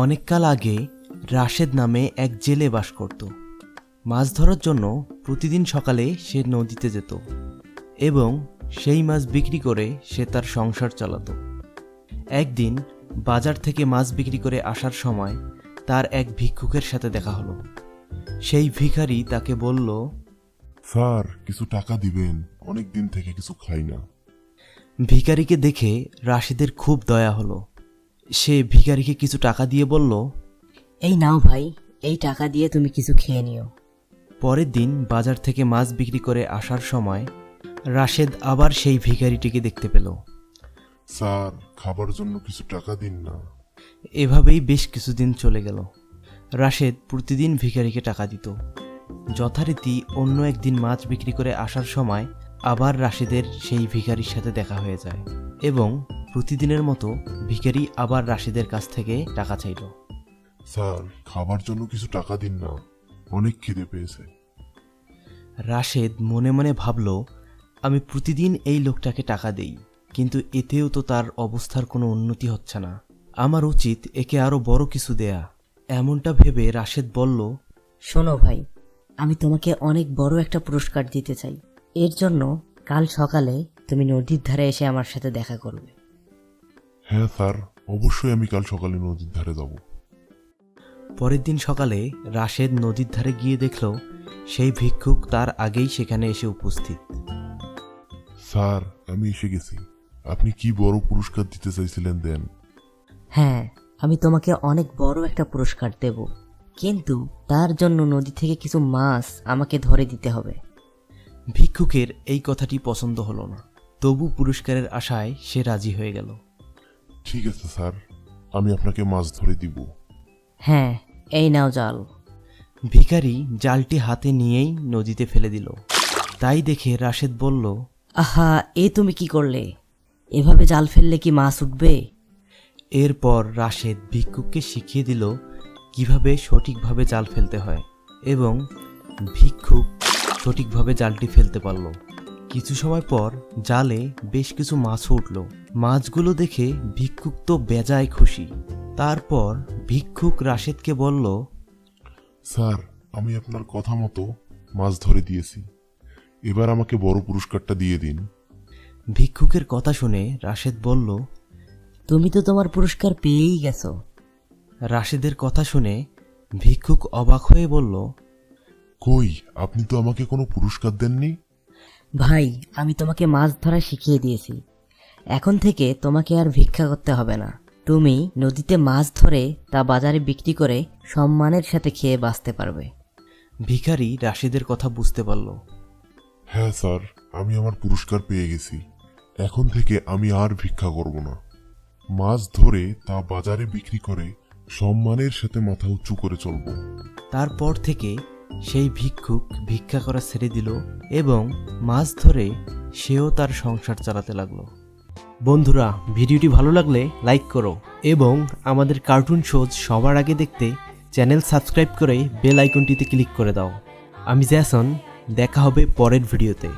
অনেককাল আগে রাশেদ নামে এক জেলে বাস করত। মাছ ধরার জন্য প্রতিদিন সকালে সে নদীতে যেত এবং সেই মাছ বিক্রি করে সে তার সংসার চালাতো। একদিন বাজার থেকে মাছ বিক্রি করে আসার সময় তার এক ভিক্ষুকের সাথে দেখা হলো। সেই ভিখারি তাকে বলল, স্যার, কিছু টাকা দিবেন, অনেক দিন থেকে কিছু খাই না। ভিখারিকে দেখে রাশেদের খুব দয়া হলো। সে ভিখারিকে কিছু টাকা দিয়ে বলল, এই নাও ভাই, এই টাকা দিয়ে তুমি কিছু খেয়ে নিও। পরের দিন বাজার থেকে মাছ বিক্রি করে আসার সময় রাশেদ আবার সেই ভিখারিটিকে দেখতে পেল। স্যার, খাবার জন্য কিছু টাকা দিন না। এভাবেই বেশ কিছুদিন চলে গেল। রাশেদ প্রতিদিন ভিখারিকে টাকা দিত। যথারীতি অন্য একদিন মাছ বিক্রি করে আসার সময় আবার রাশেদের সেই ভিখারির সাথে দেখা হয়ে যায় এবং প্রতিদিনের মতো ভিখারি আবার রাশেদের কাছ থেকে টাকা চাইল। স্যার, খাবার জন্য কিছু টাকা দিন না, অনেক খিদে পেয়েছে। রাশেদ মনে মনে ভাবল, আমি প্রতিদিন এই লোকটাকে টাকা দেই, কিন্তু এতেও তো তার অবস্থার কোনো উন্নতি হচ্ছে না। আমার উচিত একে আরো বড় কিছু দেয়া। এমনটা ভেবে রাশেদ বলল, শোনো ভাই, আমি তোমাকে অনেক বড় একটা পুরস্কার দিতে চাই। এর জন্য কাল সকালে তুমি নদীর ধারে এসে আমার সাথে দেখা করবে। হ্যাঁ স্যার, অবশ্যই আমি কাল সকালে নদীর ধারে যাব। পরের দিন সকালে রাশেদ নদীর ধারে গিয়ে দেখল সেই ভিক্ষুক তার আগেই সেখানে এসে উপস্থিত। স্যার, আমি এসে গেছি। আপনি কি বড় পুরস্কার দিতে চাইছিলেন, দেন। হ্যাঁ, আমি তোমাকে অনেক বড় একটা পুরস্কার দেব, কিন্তু তার জন্য নদী থেকে কিছু মাছ আমাকে ধরে দিতে হবে। ভিক্ষুকের এই কথাটি পছন্দ হলো না, তবু পুরস্কারের আশায় সে রাজি হয়ে গেল। ঠিক আছে স্যার, আমি আপনাকে মাছ ধরে দিব। হ্যাঁ, এই নাও জাল। ভিখারি জালটি হাতে নিয়েই নদীতে ফেলে দিল। তাই দেখে রাশেদ বলল, আহা, এ তুমি কি করলে? এভাবে জাল ফেললে কি মাছ উঠবে? এরপর রাশেদ ভিক্ষুককে শিখিয়ে দিল কিভাবে সঠিকভাবে জাল ফেলতে হয় এবং ভিক্ষুক সঠিকভাবে জালটি ফেলতে পারল। কিছু সময় পর জালে বেশ কিছু মাছও উঠল। মাছগুলো দেখে ভিক্ষুক তো বেজায় খুশি। তারপর ভিক্ষুক রাশেদকে বলল, স্যার, আমি আপনার কথা মতো মাছ ধরে দিয়েছি, এবার আমাকে বড় পুরস্কারটা দিয়ে দিন। ভিক্ষুকের কথা শুনে রাশেদ বলল, তুমি তো তোমার পুরস্কার পেয়েই গেছো। রাশেদের কথা শুনে ভিক্ষুক অবাক হয়ে বলল, কই, আপনি তো আমাকে কোনো পুরস্কার দেননি। ভাই, আমি তোমাকে মাছ ধরা শিখিয়ে দিয়েছি। এখন থেকে তোমাকে আর ভিক্ষা করতে হবে না। তুমি নদীতে মাছ ধরে তা বাজারে বিক্রি করে সম্মানের সাথে খেয়ে বাঁচতে পারবে। ভিখারি রাশেদের কথা বুঝতে পারল। হ্যাঁ স্যার, আমি আমার পুরস্কার পেয়ে গেছি। এখন থেকে আমি আর ভিক্ষা করব না। মাছ ধরে তা বাজারে বিক্রি করে সম্মানের সাথে মাথা উঁচু করে চলব। তারপর থেকে সেই ভিক্ষুক ভিক্ষা করা ছেড়ে দিল এবং মাছ ধরে সেও তার সংসার চালাতে লাগলো। বন্ধুরা, ভিডিওটি ভালো লাগলে লাইক করো এবং আমাদের কার্টুন শোজ সবার আগে দেখতে চ্যানেল সাবস্ক্রাইব করে বেল আইকনটিতে ক্লিক করে দাও। আমি জ্যাসন, দেখা হবে পরের ভিডিওতে।